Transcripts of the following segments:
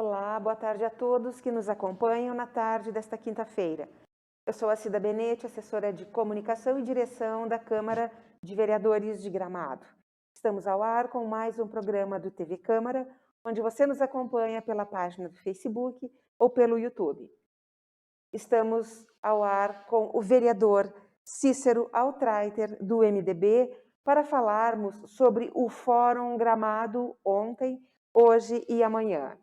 Olá, boa tarde a todos que nos acompanham na tarde desta quinta-feira. Eu sou a Cida Benete, assessora de Comunicação e Direção da Câmara de Vereadores de Gramado. Estamos ao ar com mais um programa do TV Câmara, onde você nos acompanha pela página do Facebook ou pelo YouTube. Estamos ao ar com o vereador Cícero Altreiter, do MDB, para falarmos sobre o Fórum Gramado ontem, hoje e amanhã.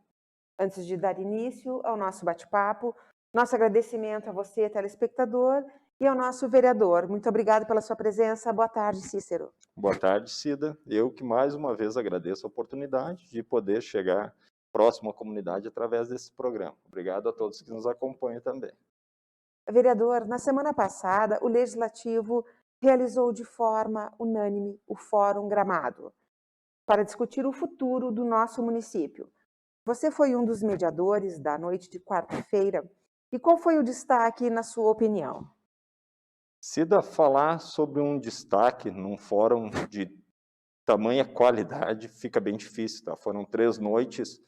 Antes de dar início ao nosso bate-papo, nosso agradecimento a você, telespectador, e ao nosso vereador. Muito obrigado pela sua presença. Boa tarde, Cícero. Boa tarde, Cida. Eu que mais uma vez agradeço a oportunidade de poder chegar próximo à comunidade através desse programa. Obrigado a todos que nos acompanham também. Vereador, na semana passada, o Legislativo realizou de forma unânime o Fórum Gramado para discutir o futuro do nosso município. Você foi um dos mediadores da noite de quarta-feira. E qual foi o destaque, na sua opinião? Cida, falar sobre um destaque num fórum de tamanha qualidade fica bem difícil, tá? Foram 3 noites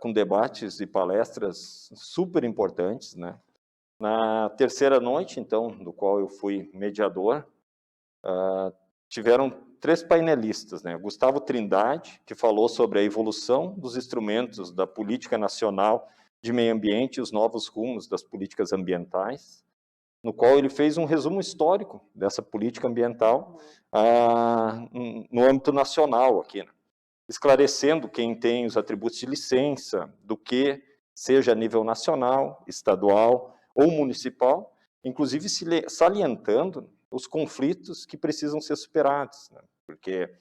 com debates e palestras super importantes, né? Na terceira noite, então, do qual eu fui mediador, tiveram 3 painelistas, né? Gustavo Trindade, que falou sobre a evolução dos instrumentos da política nacional de meio ambiente e os novos rumos das políticas ambientais, no qual ele fez um resumo histórico dessa política ambiental no âmbito nacional aqui, né? Esclarecendo quem tem os atributos de licença, do que seja a nível nacional, estadual ou municipal, inclusive salientando os conflitos que precisam ser superados, né? Porque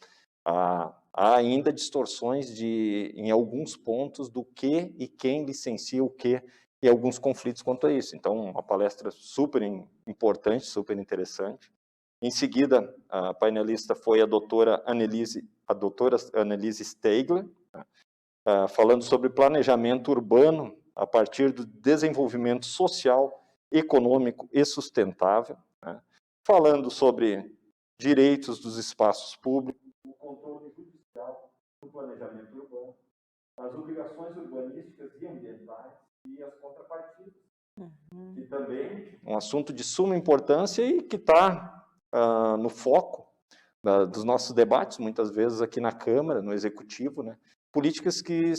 há ainda distorções em alguns pontos do que e quem licencia o que, e alguns conflitos quanto a isso. Então, uma palestra super importante, super interessante. Em seguida, a painelista foi a doutora Annelise Steigler, falando sobre planejamento urbano a partir do desenvolvimento social, econômico e sustentável, né? Falando sobre direitos dos espaços públicos, o controle judicial do planejamento urbano, as obrigações urbanísticas e ambientais e as contrapartidas, que também é um assunto de suma importância e que está no foco dos nossos debates, muitas vezes aqui na Câmara, no Executivo, né? Políticas que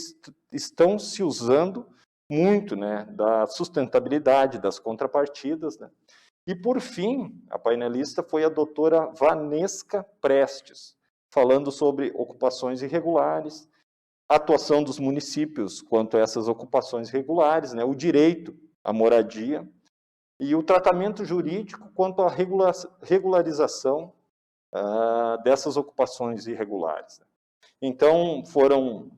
estão se usando muito, né, da sustentabilidade, das contrapartidas, né? E, por fim, a painelista foi a doutora Vanesca Prestes, falando sobre ocupações irregulares, atuação dos municípios quanto a essas ocupações irregulares, né, o direito à moradia e o tratamento jurídico quanto à regularização dessas ocupações irregulares. Então, foram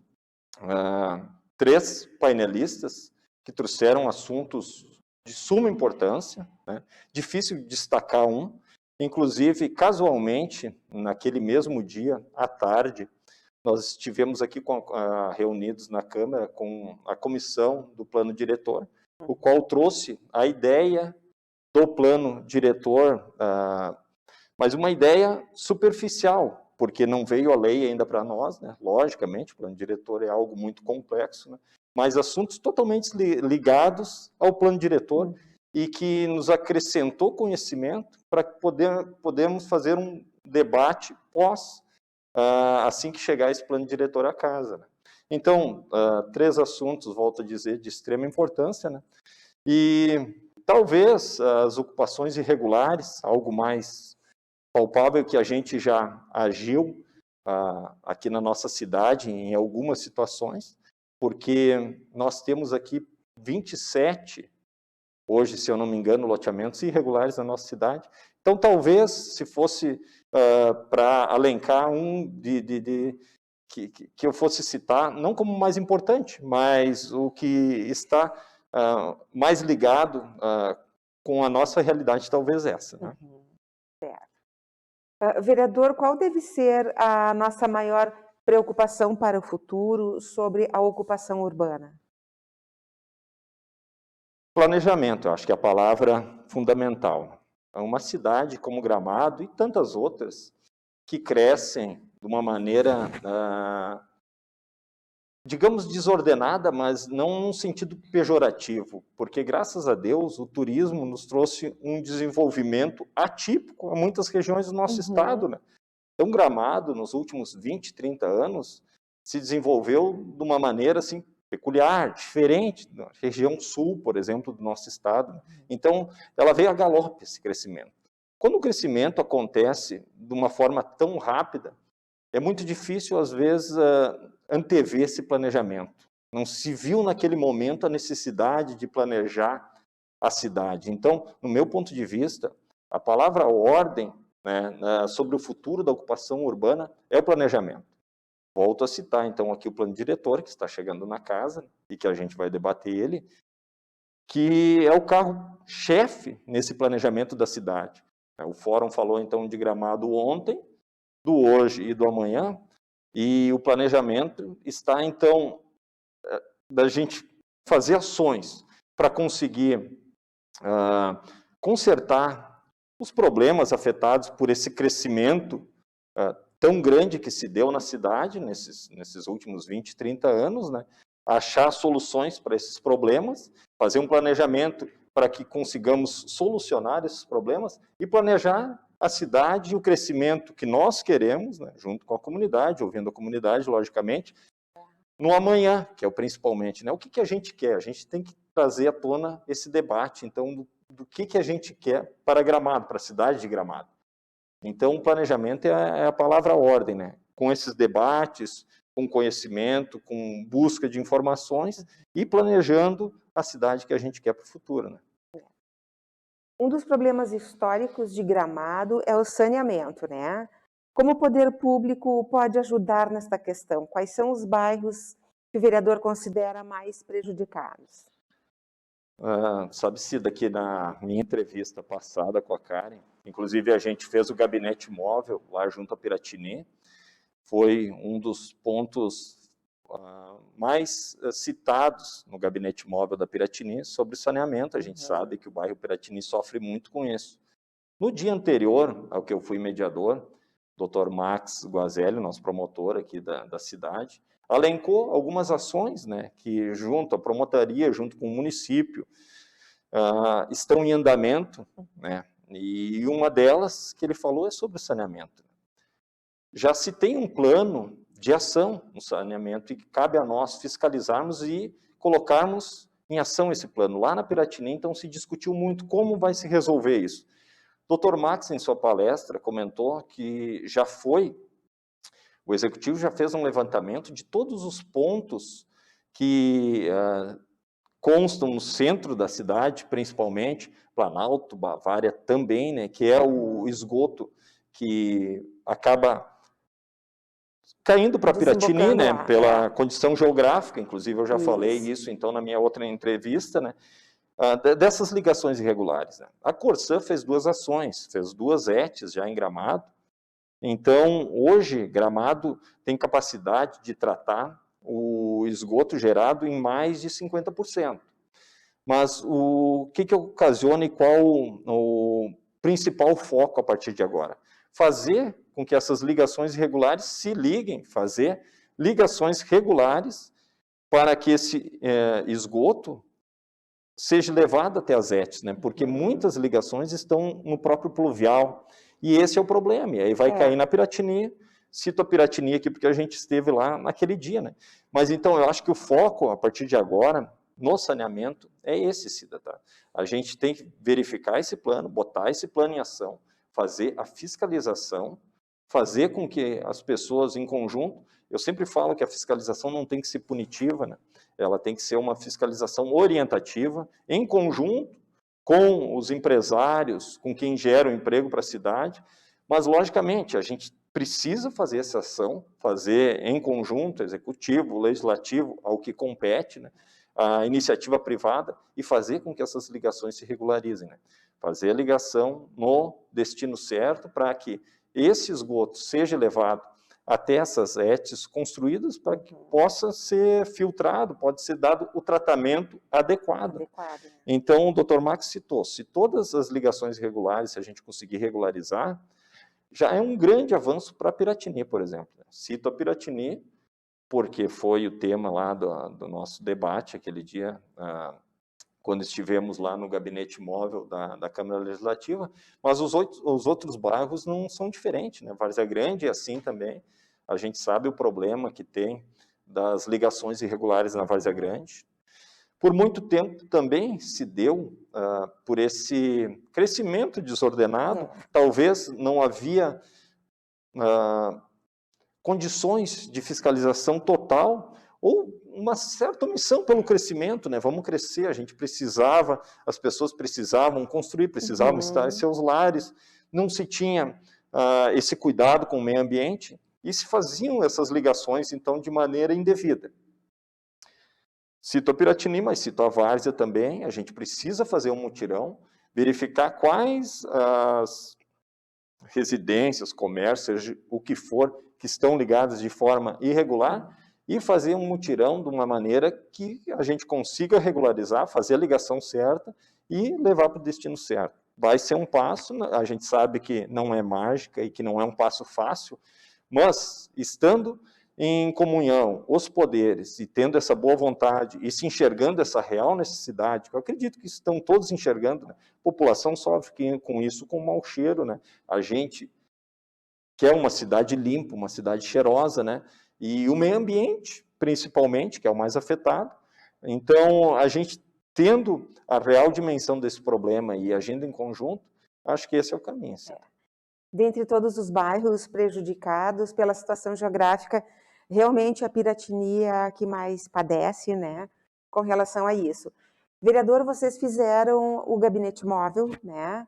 3 painelistas que trouxeram assuntos de suma importância, né? Difícil destacar um, inclusive, casualmente, naquele mesmo dia, à tarde, nós estivemos aqui reunidos na Câmara com a comissão do plano diretor, o qual trouxe a ideia do plano diretor, mas uma ideia superficial, porque não veio a lei ainda para nós, né? Logicamente, o plano diretor é algo muito complexo, né? Mas assuntos totalmente ligados ao plano diretor e que nos acrescentou conhecimento para que podemos fazer um debate assim que chegar esse plano diretor à casa, né? Então, 3 assuntos, volto a dizer, de extrema importância, né? E talvez as ocupações irregulares, algo mais palpável que a gente já agiu aqui na nossa cidade em algumas situações, porque nós temos aqui 27, hoje, se eu não me engano, loteamentos irregulares na nossa cidade. Então, talvez, se fosse para alencar um que eu fosse citar, não como mais importante, mas o que está mais ligado com a nossa realidade, talvez essa, né? Certo. Vereador, qual deve ser a nossa maior preocupação para o futuro sobre a ocupação urbana? Planejamento, eu acho que é a palavra fundamental. É uma cidade como Gramado e tantas outras que crescem de uma maneira digamos, desordenada, mas não num sentido pejorativo, porque, graças a Deus, o turismo nos trouxe um desenvolvimento atípico a muitas regiões do nosso estado, né? Então, Gramado, nos últimos 20, 30 anos, se desenvolveu de uma maneira, assim, peculiar, diferente da região sul, por exemplo, do nosso estado. Então, ela veio a galope, esse crescimento. Quando o crescimento acontece de uma forma tão rápida, é muito difícil, às vezes, antever esse planejamento. Não se viu naquele momento a necessidade de planejar a cidade. Então, no meu ponto de vista, a palavra ordem, né, sobre o futuro da ocupação urbana é o planejamento. Volto a citar, então, aqui o plano diretor, que está chegando na casa, e que a gente vai debater ele, que é o carro-chefe nesse planejamento da cidade. O Fórum falou, então, de Gramado ontem, do hoje e do amanhã, e o planejamento está, então, da gente fazer ações para conseguir consertar os problemas afetados por esse crescimento tão grande que se deu na cidade nesses últimos 20, 30 anos, né? Achar soluções para esses problemas, fazer um planejamento para que consigamos solucionar esses problemas e planejar a cidade e o crescimento que nós queremos, né, junto com a comunidade, ouvindo a comunidade, logicamente, no amanhã, que é o principalmente, né? O que a gente quer? A gente tem que trazer à tona esse debate, então, do que a gente quer para Gramado, para a cidade de Gramado. Então, o planejamento é a palavra ordem, né? Com esses debates, com conhecimento, com busca de informações e planejando a cidade que a gente quer para o futuro, né? Um dos problemas históricos de Gramado é o saneamento, né? Como o poder público pode ajudar nesta questão? Quais são os bairros que o vereador considera mais prejudicados? Sabe, Cida, que na minha entrevista passada com a Karen, inclusive a gente fez o gabinete móvel lá junto a Piratini, foi um dos pontos mais citados no gabinete móvel da Piratini sobre saneamento. A gente sabe que o bairro Piratini sofre muito com isso. No dia anterior ao que eu fui mediador, o Dr. Max Guazelli, nosso promotor aqui da cidade, elencou algumas ações, né, que junto à promotoria, junto com o município, estão em andamento, né, e uma delas que ele falou é sobre o saneamento. Já se tem um plano de ação no saneamento e cabe a nós fiscalizarmos e colocarmos em ação esse plano. Lá na Piratini, então, se discutiu muito como vai se resolver isso. Dr. Max, em sua palestra, comentou que o Executivo já fez um levantamento de todos os pontos que constam no centro da cidade, principalmente, Planalto, Bavária também, né, que é o esgoto que acaba caindo para Piratini, né, pela condição geográfica, inclusive eu já falei isso, então, na minha outra entrevista, né, dessas ligações irregulares. Né. A Corsã fez 2 ações, fez 2 ETs já em Gramado. Então, hoje, Gramado tem capacidade de tratar o esgoto gerado em mais de 50%. Mas o que ocasiona e qual o principal foco a partir de agora? Fazer com que essas ligações irregulares se liguem, fazer ligações regulares para que esse esgoto seja levado até as ETs, né? Porque muitas ligações estão no próprio pluvial, e esse é o problema, e aí vai cair na Piratini. Cito a Piratini aqui porque a gente esteve lá naquele dia, né? Mas então eu acho que o foco, a partir de agora, no saneamento, é esse, Cida, tá? A gente tem que verificar esse plano, botar esse plano em ação, fazer a fiscalização, fazer com que as pessoas em conjunto, eu sempre falo que a fiscalização não tem que ser punitiva, né? Ela tem que ser uma fiscalização orientativa, em conjunto com os empresários, com quem gera o emprego para a cidade, mas, logicamente, a gente precisa fazer essa ação, fazer em conjunto, executivo, legislativo, ao que compete, né? A iniciativa privada, e fazer com que essas ligações se regularizem, né? Fazer a ligação no destino certo para que esse esgoto seja levado até essas ETs construídas para que possa ser filtrado, pode ser dado o tratamento adequado. Então, o Dr. Max citou, se todas as ligações regulares, se a gente conseguir regularizar, já é um grande avanço para a Piratini, por exemplo. Cito a Piratini porque foi o tema lá do nosso debate aquele dia, quando estivemos lá no gabinete móvel da Câmara Legislativa, mas os outros bairros não são diferentes, né? Várzea Grande é assim também, a gente sabe o problema que tem das ligações irregulares na Várzea Grande. Por muito tempo também se deu por esse crescimento desordenado, talvez não havia condições de fiscalização total ou uma certa omissão pelo crescimento, né? Vamos crescer, a gente precisava, as pessoas precisavam construir, precisavam estar em seus lares, não se tinha esse cuidado com o meio ambiente e se faziam essas ligações, então, de maneira indevida. Cito a Piratini, mas cito a Várzea também, a gente precisa fazer um mutirão, verificar quais as residências, comércios, o que for, que estão ligadas de forma irregular, e fazer um mutirão de uma maneira que a gente consiga regularizar, fazer a ligação certa e levar para o destino certo. Vai ser um passo, a gente sabe que não é mágica e que não é um passo fácil, mas estando em comunhão os poderes e tendo essa boa vontade e se enxergando essa real necessidade, que eu acredito que estão todos enxergando, né? A população sofre com isso, com mau cheiro, né? A gente quer uma cidade limpa, uma cidade cheirosa, né? E o meio ambiente, principalmente, que é o mais afetado. Então, a gente tendo a real dimensão desse problema e agindo em conjunto, acho que esse é o caminho. Dentre todos os bairros prejudicados pela situação geográfica, realmente a Piratini é a que mais padece, né, com relação a isso. Vereador, vocês fizeram o gabinete móvel, né,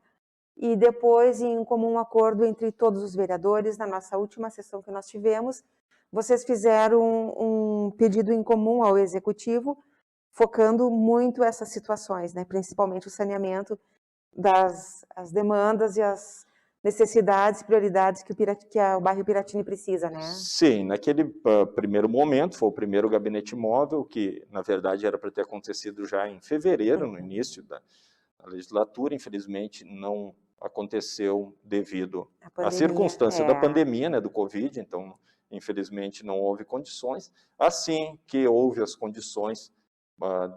e depois, em comum acordo entre todos os vereadores, na nossa última sessão que nós tivemos, vocês fizeram um pedido em comum ao Executivo, focando muito essas situações, né, principalmente o saneamento as demandas e as necessidades, prioridades que o bairro Piratini precisa, né? Sim, naquele primeiro momento, foi o primeiro gabinete móvel, que na verdade era para ter acontecido já em fevereiro, no início da legislatura, infelizmente não aconteceu devido à circunstância da pandemia, né, do Covid, então infelizmente não houve condições. Assim que houve as condições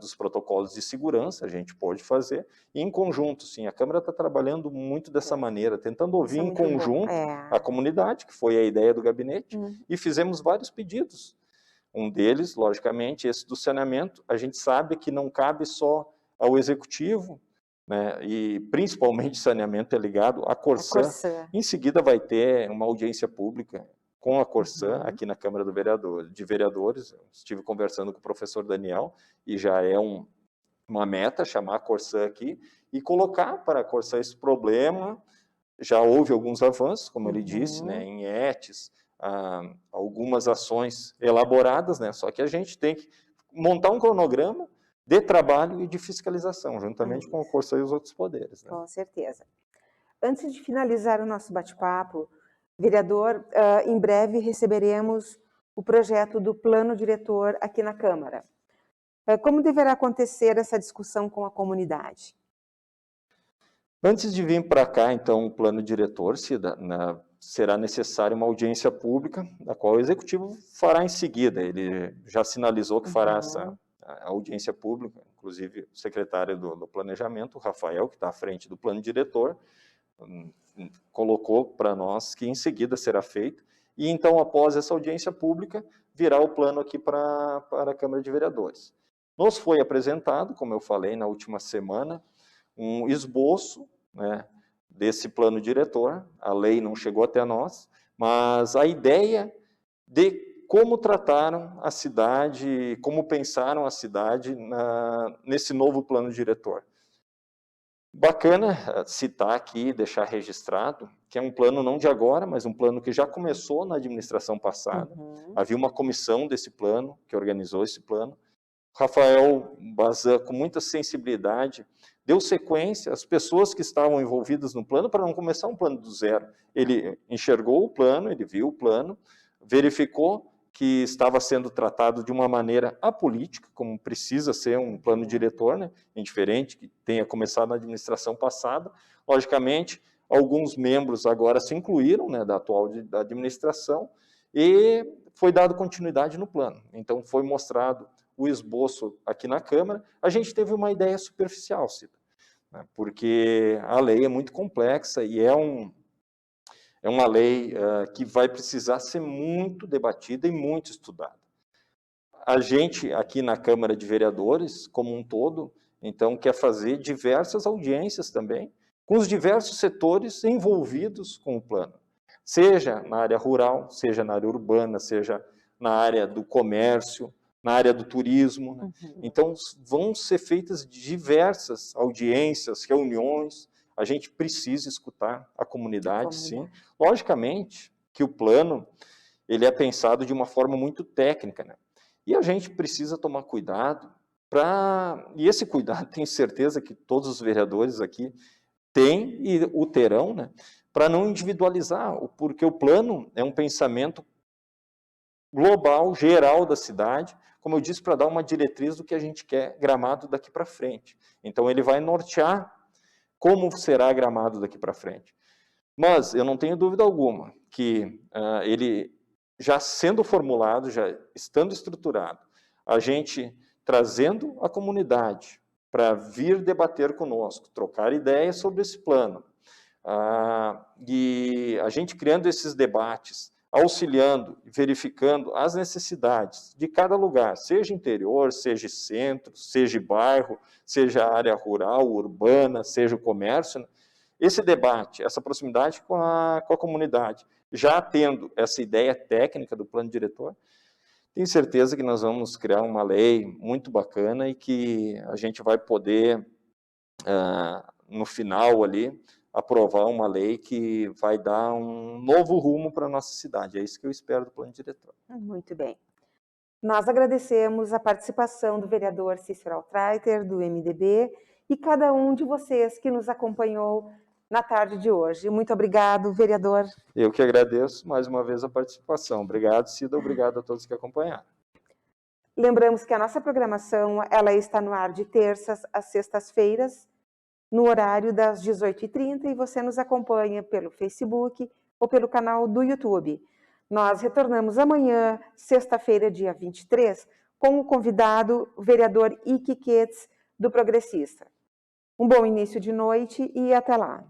dos protocolos de segurança, a gente pode fazer, e em conjunto, sim, a Câmara está trabalhando muito dessa maneira, tentando ouvir em conjunto a comunidade, que foi a ideia do gabinete, e fizemos vários pedidos. Um deles, logicamente, esse do saneamento, a gente sabe que não cabe só ao Executivo, né, e principalmente saneamento é ligado à Corsã. Em seguida vai ter uma audiência pública com a Corsã, aqui na Câmara de Vereadores. Estive conversando com o professor Daniel, e já é uma meta chamar a Corsã aqui e colocar para a Corsã esse problema. Já houve alguns avanços, como ele disse, né, em ETs, algumas ações elaboradas, né, só que a gente tem que montar um cronograma de trabalho e de fiscalização, juntamente com a Corsã e os outros poderes, né? Com certeza. Antes de finalizar o nosso bate-papo, vereador, em breve receberemos o projeto do plano diretor aqui na Câmara. Como deverá acontecer essa discussão com a comunidade? Antes de vir para cá, então, o plano diretor, será necessária uma audiência pública, da qual o Executivo fará em seguida. Ele já sinalizou que fará essa audiência pública, inclusive o secretário do Planejamento, o Rafael, que está à frente do plano diretor, colocou para nós que em seguida será feito, e então, após essa audiência pública, virá o plano aqui para a Câmara de Vereadores. Nos foi apresentado, como eu falei na última semana, um esboço, né, desse plano diretor. A lei não chegou até nós, mas a ideia de como trataram a cidade, como pensaram a cidade nesse novo plano diretor. Bacana citar aqui, deixar registrado, que é um plano não de agora, mas um plano que já começou na administração passada. Havia uma comissão desse plano, que organizou esse plano. Rafael Bazan, com muita sensibilidade, deu sequência às pessoas que estavam envolvidas no plano para não começar um plano do zero. Ele enxergou o plano, ele viu o plano, verificou que estava sendo tratado de uma maneira apolítica, como precisa ser um plano diretor, né, indiferente que tenha começado na administração passada. Logicamente, alguns membros agora se incluíram, né, da atual administração, e foi dado continuidade no plano. Então, foi mostrado o esboço aqui na Câmara. A gente teve uma ideia superficial, Cida, né, porque a lei é muito complexa e é uma lei que vai precisar ser muito debatida e muito estudada. A gente, aqui na Câmara de Vereadores, como um todo, então, quer fazer diversas audiências também, com os diversos setores envolvidos com o plano, seja na área rural, seja na área urbana, seja na área do comércio, na área do turismo. Né? Então, vão ser feitas diversas audiências, reuniões. A gente precisa escutar a comunidade, sim. Logicamente que o plano ele é pensado de uma forma muito técnica, né? E a gente precisa tomar cuidado e esse cuidado, tenho certeza que todos os vereadores aqui têm e o terão, né? Para não individualizar, porque o plano é um pensamento global, geral da cidade, como eu disse, para dar uma diretriz do que a gente quer Gramado daqui para frente. Então, ele vai nortear como será Gramado daqui para frente. Mas eu não tenho dúvida alguma que ele, já sendo formulado, já estando estruturado, a gente trazendo a comunidade para vir debater conosco, trocar ideias sobre esse plano, e a gente criando esses debates, auxiliando, verificando as necessidades de cada lugar, seja interior, seja centro, seja bairro, seja área rural, urbana, seja o comércio, né? Esse debate, essa proximidade com a comunidade, já tendo essa ideia técnica do plano diretor, tenho certeza que nós vamos criar uma lei muito bacana e que a gente vai poder, no final ali, aprovar uma lei que vai dar um novo rumo para a nossa cidade. É isso que eu espero do plano diretor. Muito bem. Nós agradecemos a participação do vereador Cícero Altreiter, do MDB, e cada um de vocês que nos acompanhou na tarde de hoje. Muito obrigado, vereador. Eu que agradeço mais uma vez a participação. Obrigado, Cida, obrigado a todos que acompanharam. Lembramos que a nossa programação ela está no ar de terças às sextas-feiras, no horário das 18h30, e você nos acompanha pelo Facebook ou pelo canal do YouTube. Nós retornamos amanhã, sexta-feira, dia 23, com o convidado, o vereador Ike Ketz, do Progressista. Um bom início de noite e até lá.